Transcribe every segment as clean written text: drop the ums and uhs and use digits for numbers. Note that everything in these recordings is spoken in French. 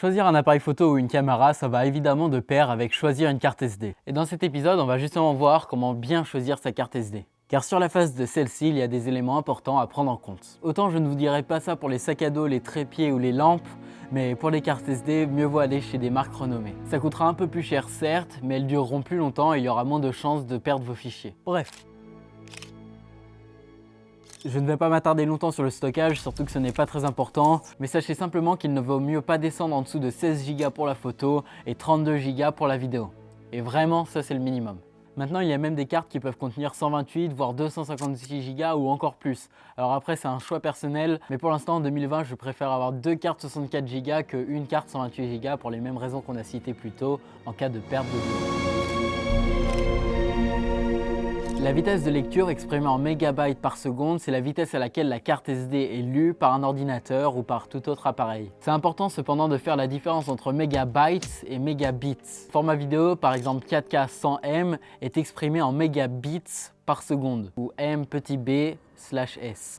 Choisir un appareil photo ou une caméra, ça va évidemment de pair avec choisir une carte SD. Et dans cet épisode, on va justement voir comment bien choisir sa carte SD. Car sur la face de celle-ci, il y a des éléments importants à prendre en compte. Autant je ne vous dirai pas ça pour les sacs à dos, les trépieds ou les lampes, mais pour les cartes SD, mieux vaut aller chez des marques renommées. Ça coûtera un peu plus cher certes, mais elles dureront plus longtemps et il y aura moins de chances de perdre vos fichiers. Bref. Je ne vais pas m'attarder longtemps sur le stockage, surtout que ce n'est pas très important, mais sachez simplement qu'il ne vaut mieux pas descendre en dessous de 16 Go pour la photo et 32 Go pour la vidéo. Et vraiment, ça c'est le minimum. Maintenant, il y a même des cartes qui peuvent contenir 128 voire 256 Go ou encore plus. Alors après, c'est un choix personnel, mais pour l'instant en 2020, je préfère avoir deux cartes 64 Go qu'une carte 128 Go pour les mêmes raisons qu'on a citées plus tôt en cas de perte de données. La vitesse de lecture exprimée en mégabytes par seconde, c'est la vitesse à laquelle la carte SD est lue par un ordinateur ou par tout autre appareil. C'est important cependant de faire la différence entre mégabytes et mégabits. Format vidéo, par exemple 4K 100M, est exprimé en mégabits par seconde, ou m(b)/s.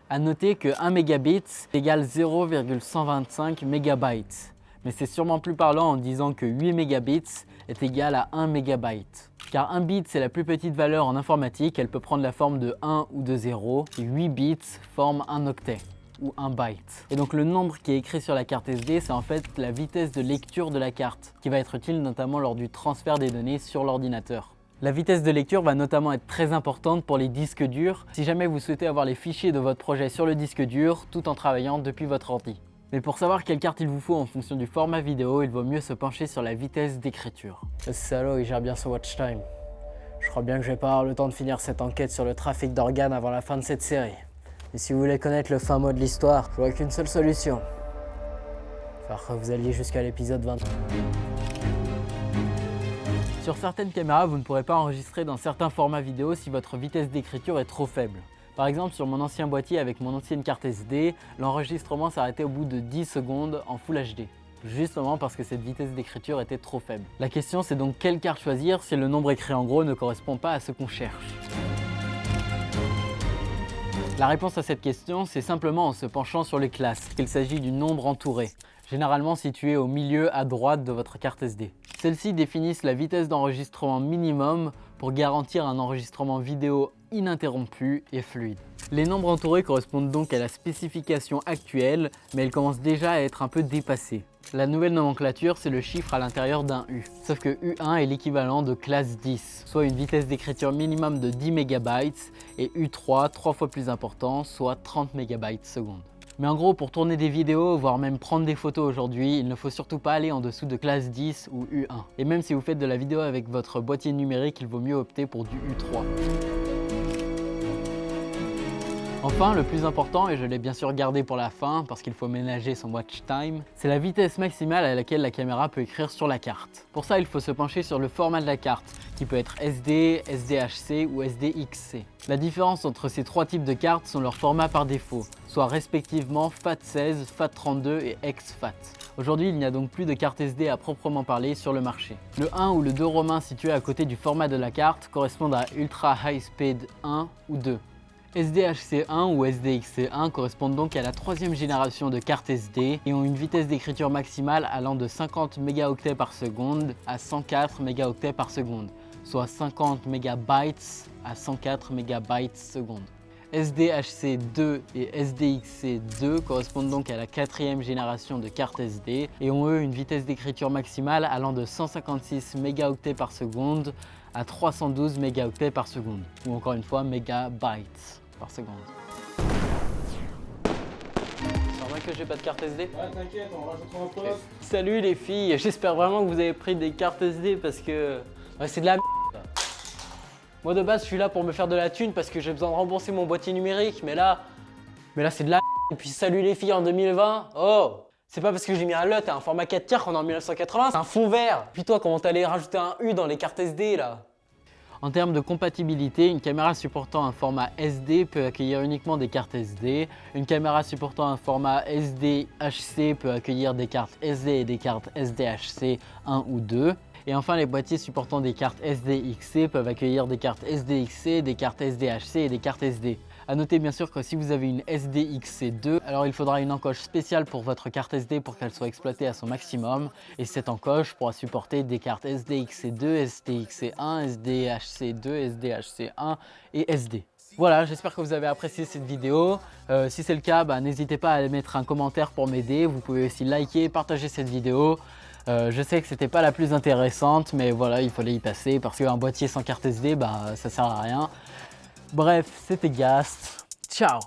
A noter que 1 mégabit égale 0,125 mégabytes. Mais c'est sûrement plus parlant en disant que 8 mégabits est égal à 1 mégabyte. Car 1 bit c'est la plus petite valeur en informatique, elle peut prendre la forme de 1 ou de 0, et 8 bits forment un octet, ou 1 byte. Et donc le nombre qui est écrit sur la carte SD, c'est en fait la vitesse de lecture de la carte, qui va être utile notamment lors du transfert des données sur l'ordinateur. La vitesse de lecture va notamment être très importante pour les disques durs, si jamais vous souhaitez avoir les fichiers de votre projet sur le disque dur, tout en travaillant depuis votre ordi. Mais pour savoir quelle carte il vous faut en fonction du format vidéo, il vaut mieux se pencher sur la vitesse d'écriture. Ce salaud, il gère bien son watch time. Je crois bien que je vais pas avoir le temps de finir cette enquête sur le trafic d'organes avant la fin de cette série. Et si vous voulez connaître le fin mot de l'histoire, je vois qu'une seule solution. Il va falloir que vous alliez jusqu'à l'épisode 20. Sur certaines caméras, vous ne pourrez pas enregistrer dans certains formats vidéo si votre vitesse d'écriture est trop faible. Par exemple, sur mon ancien boîtier avec mon ancienne carte SD, l'enregistrement s'arrêtait au bout de 10 secondes en Full HD. Justement parce que cette vitesse d'écriture était trop faible. La question c'est donc quelle carte choisir si le nombre écrit en gros ne correspond pas à ce qu'on cherche. La réponse à cette question, c'est simplement en se penchant sur les classes, qu'il s'agit du nombre entouré, généralement situé au milieu à droite de votre carte SD. Celles-ci définissent la vitesse d'enregistrement minimum pour garantir un enregistrement vidéo ininterrompu et fluide. Les nombres entourés correspondent donc à la spécification actuelle, mais elles commencent déjà à être un peu dépassées. La nouvelle nomenclature, c'est le chiffre à l'intérieur d'un U. Sauf que U1 est l'équivalent de classe 10, soit une vitesse d'écriture minimum de 10 MB, et U3, 3 fois plus important, soit 30 MB seconde. Mais en gros, pour tourner des vidéos, voire même prendre des photos aujourd'hui, il ne faut surtout pas aller en dessous de classe 10 ou U1. Et même si vous faites de la vidéo avec votre boîtier numérique, il vaut mieux opter pour du U3. Enfin, le plus important, et je l'ai bien sûr gardé pour la fin parce qu'il faut ménager son watch time, c'est la vitesse maximale à laquelle la caméra peut écrire sur la carte. Pour ça, il faut se pencher sur le format de la carte, qui peut être SD, SDHC ou SDXC. La différence entre ces trois types de cartes sont leurs formats par défaut, soit respectivement FAT16, FAT32 et exFAT. Aujourd'hui, il n'y a donc plus de carte SD à proprement parler sur le marché. Le 1 ou le 2 romain situé à côté du format de la carte correspondent à Ultra High Speed 1 ou 2. SDHC1 ou SDXC1 correspondent donc à la troisième génération de cartes SD et ont une vitesse d'écriture maximale allant de 50 mégaoctets par seconde à 104 mégaoctets par seconde, soit 50 mégabytes à 104 mégabytes seconde. SDHC2 et SDXC2 correspondent donc à la quatrième génération de cartes SD et ont eux une vitesse d'écriture maximale allant de 156 mégaoctets par seconde à 312 mégaoctets par seconde, ou encore une fois mégabytes par seconde. C'est normal que j'ai pas de carte SD? Ouais, t'inquiète, on rajoutera un poste. Salut les filles, j'espère vraiment que vous avez pris des cartes SD parce que ouais, c'est de la merde. Moi de base, je suis là pour me faire de la thune parce que j'ai besoin de rembourser mon boîtier numérique, mais là c'est de la merde. Et puis salut les filles en 2020. Oh, c'est pas parce que j'ai mis un LUT et un format 4 tiers qu'on est en 1980, c'est un fond vert. Puis toi, comment t'allais rajouter un U dans les cartes SD là? En termes de compatibilité, une caméra supportant un format SD peut accueillir uniquement des cartes SD. Une caméra supportant un format SDHC peut accueillir des cartes SD et des cartes SDHC 1 ou 2. Et enfin, les boîtiers supportant des cartes SDXC peuvent accueillir des cartes SDXC, des cartes SDHC et des cartes SD. A noter bien sûr que si vous avez une SDXC2, alors il faudra une encoche spéciale pour votre carte SD pour qu'elle soit exploitée à son maximum. Et cette encoche pourra supporter des cartes SDXC2, SDXC1, SDHC2, SDHC1 et SD. Voilà, j'espère que vous avez apprécié cette vidéo. Si c'est le cas, n'hésitez pas à mettre un commentaire pour m'aider. Vous pouvez aussi liker et partager cette vidéo. Je sais que c'était pas la plus intéressante, mais voilà, il fallait y passer parce qu'un boîtier sans carte SD, ça sert à rien. Bref, c'était Ghast. Ciao!